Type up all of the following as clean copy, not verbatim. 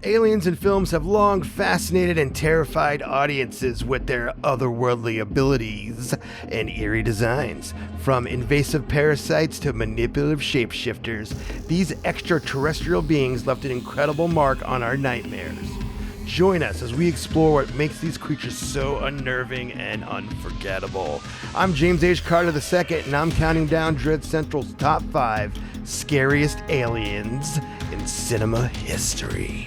Aliens in films have long fascinated and terrified audiences with their otherworldly abilities and eerie designs. From invasive parasites to manipulative shapeshifters, these extraterrestrial beings left an incredible mark on our nightmares. Join us as we explore what makes these creatures so unnerving and unforgettable. I'm James H. Carter II, and I'm counting down Dread Central's top 5 scariest aliens in cinema history.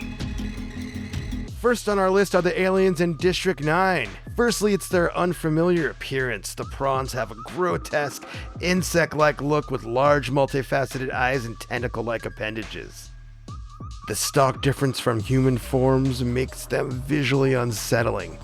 First on our list are the aliens in District 9. Firstly, it's their unfamiliar appearance. The prawns have a grotesque, insect-like look with large, multifaceted eyes and tentacle-like appendages. The stark difference from human forms makes them visually unsettling.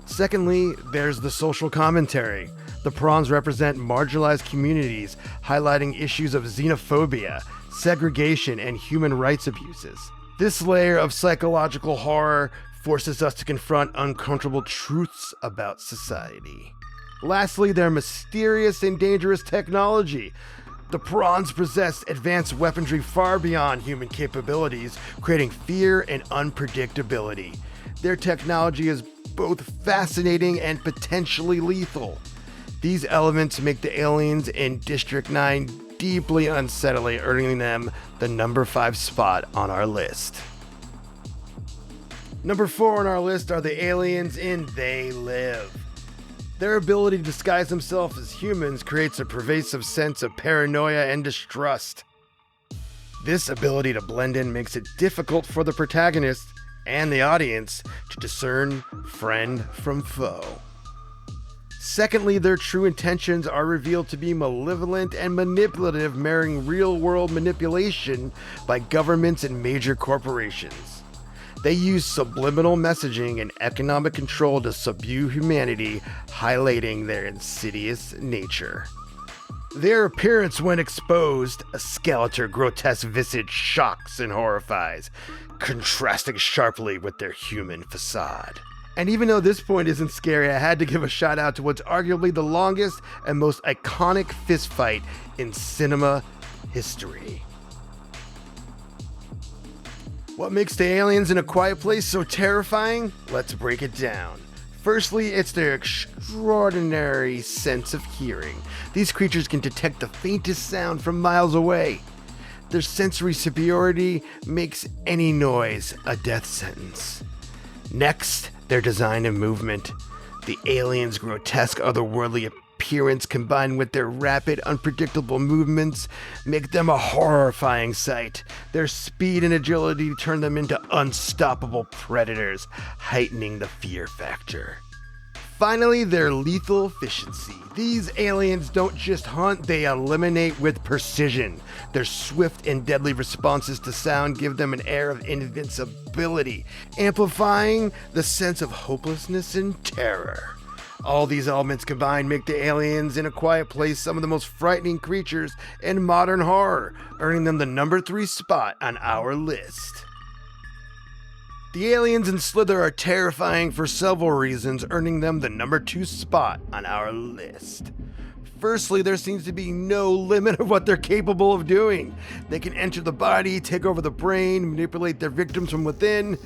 Secondly, there's the social commentary. The prawns represent marginalized communities, highlighting issues of xenophobia, segregation, and human rights abuses. This layer of psychological horror forces us to confront uncomfortable truths about society. Lastly, their mysterious and dangerous technology. The prawns possess advanced weaponry far beyond human capabilities, creating fear and unpredictability. Their technology is both fascinating and potentially lethal. These elements make the aliens in District 9 deeply unsettling, earning them the number 5 spot on our list. Number 4 on our list are the aliens in They Live. Their ability to disguise themselves as humans creates a pervasive sense of paranoia and distrust. This ability to blend in makes it difficult for the protagonist and the audience to discern friend from foe. Secondly, their true intentions are revealed to be malevolent and manipulative, mirroring real-world manipulation by governments and major corporations. They use subliminal messaging and economic control to subdue humanity, highlighting their insidious nature. Their appearance when exposed, a skeletal, grotesque visage shocks and horrifies, contrasting sharply with their human facade. And even though this point isn't scary, I had to give a shout out to what's arguably the longest and most iconic fistfight in cinema history. What makes the aliens in A Quiet Place so terrifying? Let's break it down. Firstly, it's their extraordinary sense of hearing. These creatures can detect the faintest sound from miles away. Their sensory superiority makes any noise a death sentence. Next, their design and movement. The aliens' grotesque, otherworldly appearance combined with their rapid, unpredictable movements make them a horrifying sight. Their speed and agility turn them into unstoppable predators, heightening the fear factor. Finally, their lethal efficiency. These aliens don't just hunt, they eliminate with precision. Their swift and deadly responses to sound give them an air of invincibility, amplifying the sense of hopelessness and terror. All these elements combined make the aliens in A Quiet Place some of the most frightening creatures in modern horror, earning them the number 3 spot on our list. The aliens in Slither are terrifying for several reasons, earning them the number 2 spot on our list. Firstly, there seems to be no limit of what they're capable of doing. They can enter the body, take over the brain, manipulate their victims from within.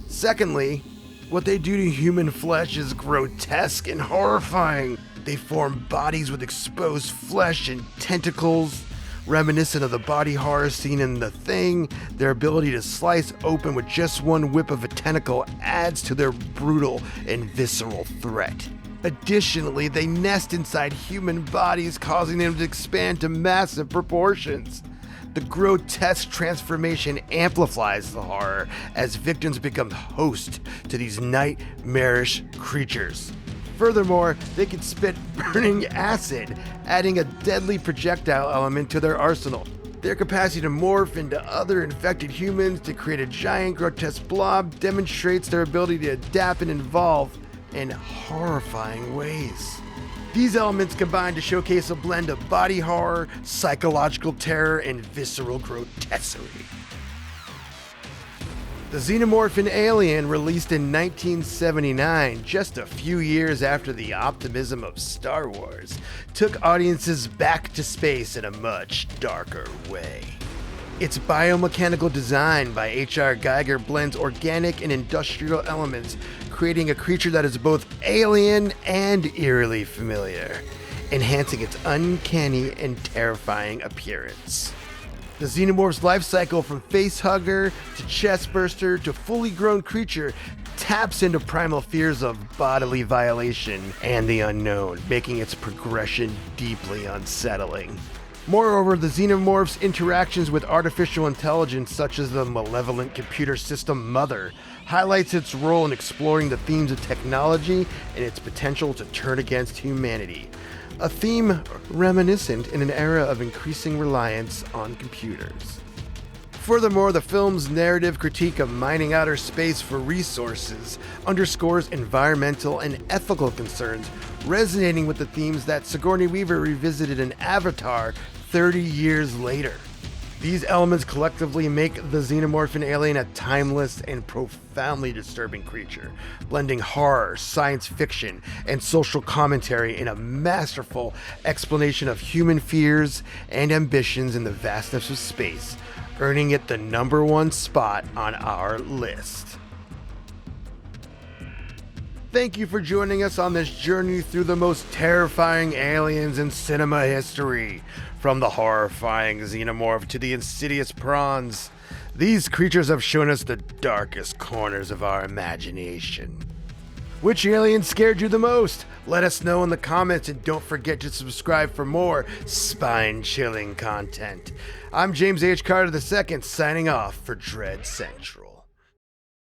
Secondly, what they do to human flesh is grotesque and horrifying. They form bodies with exposed flesh and tentacles, reminiscent of the body horror seen in The Thing. Their ability to slice open with just one whip of a tentacle adds to their brutal and visceral threat. Additionally, they nest inside human bodies, causing them to expand to massive proportions. The grotesque transformation amplifies the horror as victims become host to these nightmarish creatures. Furthermore, they can spit burning acid, adding a deadly projectile element to their arsenal. Their capacity to morph into other infected humans to create a giant grotesque blob demonstrates their ability to adapt and evolve in horrifying ways. These elements combine to showcase a blend of body horror, psychological terror, and visceral grotesquerie. The Xenomorph in Alien, released in 1979, just a few years after the optimism of Star Wars, took audiences back to space in a much darker way. Its biomechanical design by H.R. Geiger blends organic and industrial elements, creating a creature that is both alien and eerily familiar, enhancing its uncanny and terrifying appearance. The Xenomorph's life cycle from facehugger to chestburster to fully grown creature taps into primal fears of bodily violation and the unknown, making its progression deeply unsettling. Moreover, the Xenomorph's interactions with artificial intelligence, such as the malevolent computer system Mother, highlights its role in exploring the themes of technology and its potential to turn against humanity, a theme reminiscent in an era of increasing reliance on computers. Furthermore, the film's narrative critique of mining outer space for resources underscores environmental and ethical concerns, resonating with the themes that Sigourney Weaver revisited in Avatar 30 years later. These elements collectively make the Xenomorph alien a timeless and profoundly disturbing creature, blending horror, science fiction, and social commentary in a masterful explanation of human fears and ambitions in the vastness of space, earning it the #1 spot on our list. Thank you for joining us on this journey through the most terrifying aliens in cinema history. From the horrifying Xenomorph to the insidious Prawns, these creatures have shown us the darkest corners of our imagination. Which alien scared you the most? Let us know in the comments, and don't forget to subscribe for more spine-chilling content. I'm James H. Carter II, signing off for Dread Central.